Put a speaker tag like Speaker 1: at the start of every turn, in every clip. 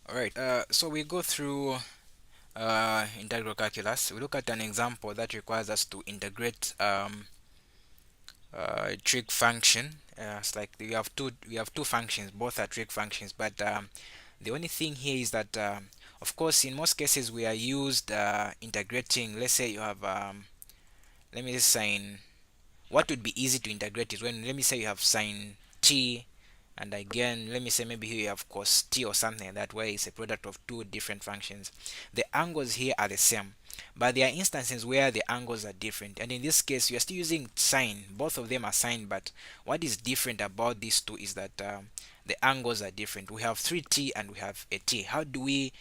Speaker 1: All right. So we go through integral calculus. We look at an example that requires us to integrate a trig function. It's like we have two functions, both are trig functions, but the only thing here is that of course in most cases we are used integrating. Let's say you have let me just sign. What would be easy to integrate is when, let me say, you have sine t, and again let me say maybe here you have cos t or something like that, where it's a product of two different functions. The angles here are the same, but there are instances where the angles are different, and in this case you are still using sine. Both of them are sine, but what is different about these two is that the angles are different. We have 3t and we have a t. How do we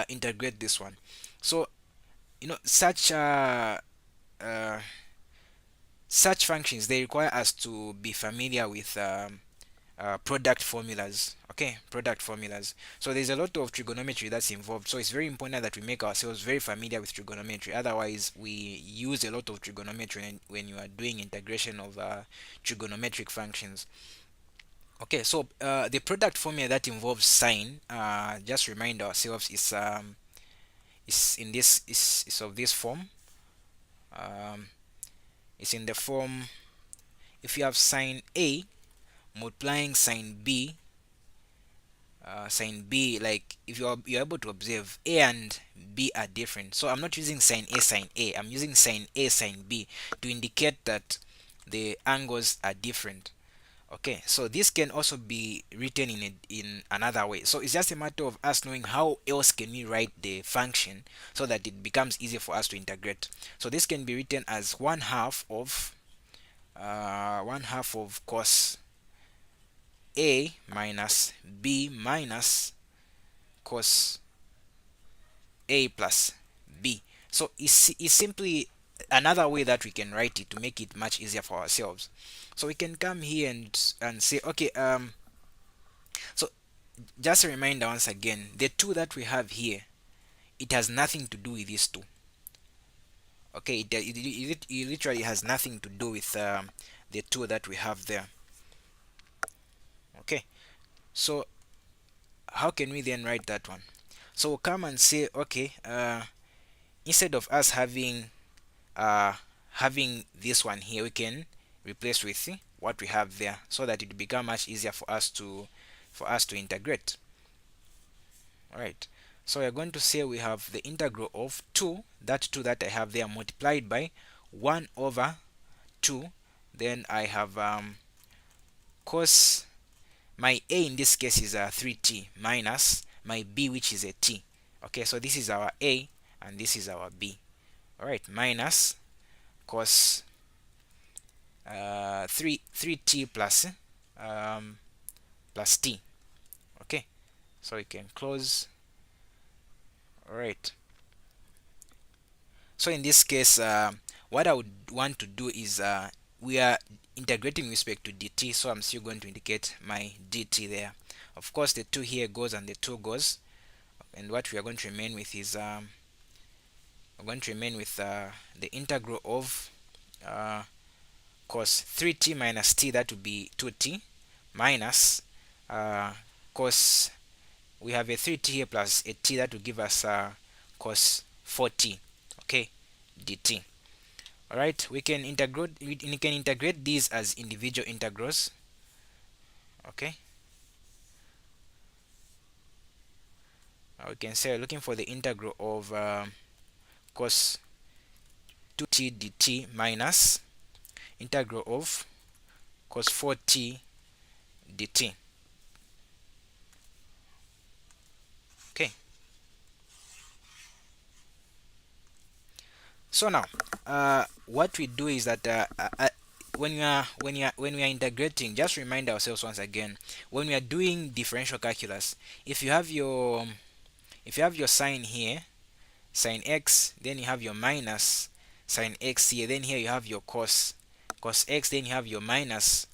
Speaker 1: integrate this one? So such uh, such functions, they require us to be familiar with product formulas. Okay, product formulas. So there's a lot of trigonometry that's involved, so it's very important that we make ourselves very familiar with trigonometry. Otherwise we use a lot of trigonometry when you are doing integration of trigonometric functions. Okay, so the product formula that involves sine, just remind ourselves, is in this is of this form. um, it's in the form, if you have sine a multiplying sine b, like if you're able to observe a and b are different, so I'm not using sine a, I'm using sine a sine b to indicate that the angles are different. Okay, so this can also be written in another way, so it's just a matter of us knowing how else can we write the function so that it becomes easy for us to integrate. So this can be written as one half of cos a minus b minus cos a plus b. So it's simply another way that we can write it to make it much easier for ourselves. So we can come here and say, okay, so just a reminder once again, the two that we have here, it has nothing to do with these two. Okay, it literally has nothing to do with the two that we have there. Okay, so how can we then write that one? So we'll come and say, okay, instead of us uh, having this one here, we can replace with what we have there, so that it become much easier for us to integrate. All right. So we're going to say we have the integral of 2, that 2 that I have there, multiplied by 1 over 2. Then I have cos, my a in this case is 3t, minus my b, which is a t. Okay, so this is our a and this is our b. All right, minus cos 3t plus t. Okay, so we can close. All right, so in this case, what I would want to do is, we are integrating with respect to dt, so I'm still going to indicate my dt there. Of course the 2 here goes and the 2 goes, and what we are going to remain with is, we're going to remain with the integral of uh, cos 3t minus t, that would be 2t, minus cos, we have a 3t here plus a t, that will give us cos 4t. Okay, dt. All right, we can integrate these as individual integrals. Okay, we can say we're looking for the integral of cos 2t dt minus integral of cos 4t dt. Okay, so now what we do is that when we are integrating, just remind ourselves once again, when we are doing differential calculus, if you have your sine here, sine x, then you have your minus sine x here, then here you have your cos x, then you have your minus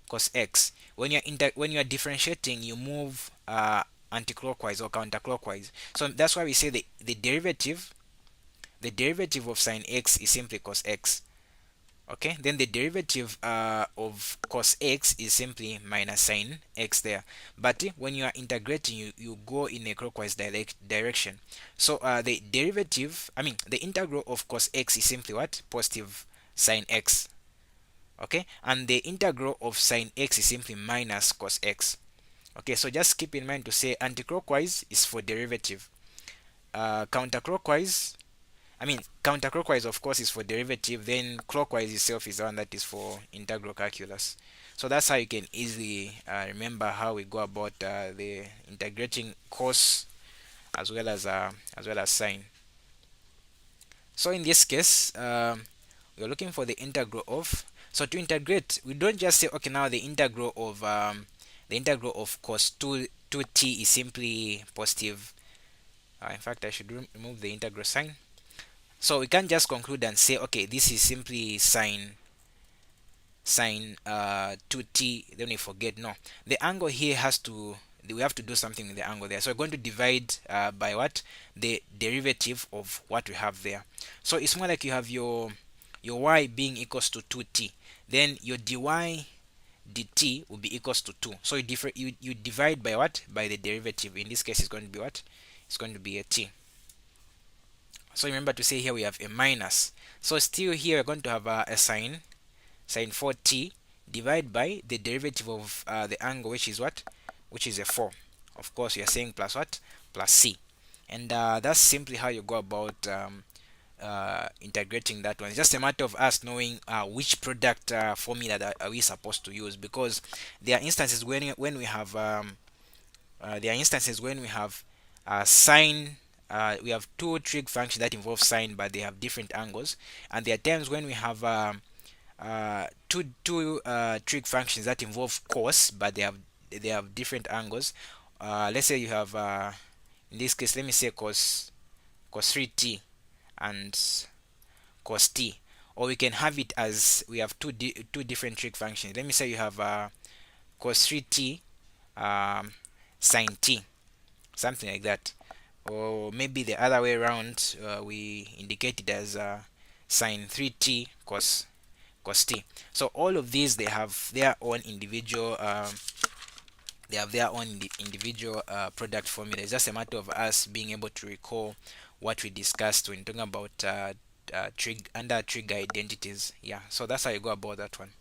Speaker 1: cos x. When you are differentiating, you move anti-clockwise or counterclockwise. So that's why we say the derivative of sine x is simply cos x. Okay, then the derivative of cos x is simply minus sine x there. But when you are integrating, you go in a clockwise direction. So the derivative, I mean the integral of cos x is simply what? Positive sine x. Okay, and the integral of sine x is simply minus cos x. Okay, so just keep in mind to say anti-clockwise is for derivative. Counterclockwise, I mean, counterclockwise, of course, is for derivative. Then clockwise itself is the one that is for integral calculus. So that's how you can easily remember how we go about the integrating cos as well as sine. So in this case, we're looking for the integral of. So to integrate, we don't just say okay now the integral of cos 2t is simply positive. In fact, I should remove the integral sign. So we can't just conclude and say, okay, this is simply sine 2t, then we forget. No, the angle here has to, we have to do something with the angle there. So we're going to divide by what? The derivative of what we have there. So it's more like you have your y being equals to 2t. Then your dy dt will be equals to 2. So you divide by what? By the derivative. In this case, it's going to be what? It's going to be a t. So remember to say here we have a minus. So still here we're going to have a sine 4t divided by the derivative of the angle, which is what? Which is a 4. Of course, you are saying plus what? Plus c. And that's simply how you go about integrating that one. It's just a matter of us knowing which product formula that are we supposed to use, because there are instances when we have sine. We have two trig functions that involve sine, but they have different angles. And there are times when we have two trig functions that involve cos, but they have different angles. Let's say you have in this case, let me say cos 3t and cos t, or we can have it as we have two different trig functions. Let me say you have cos 3t sine t, something like that. Or maybe the other way around, we indicate it as sine 3t cos t. So all of these, they have their own individual product formula. It's just a matter of us being able to recall what we discussed when talking about trig identities. Yeah, so that's how you go about that one.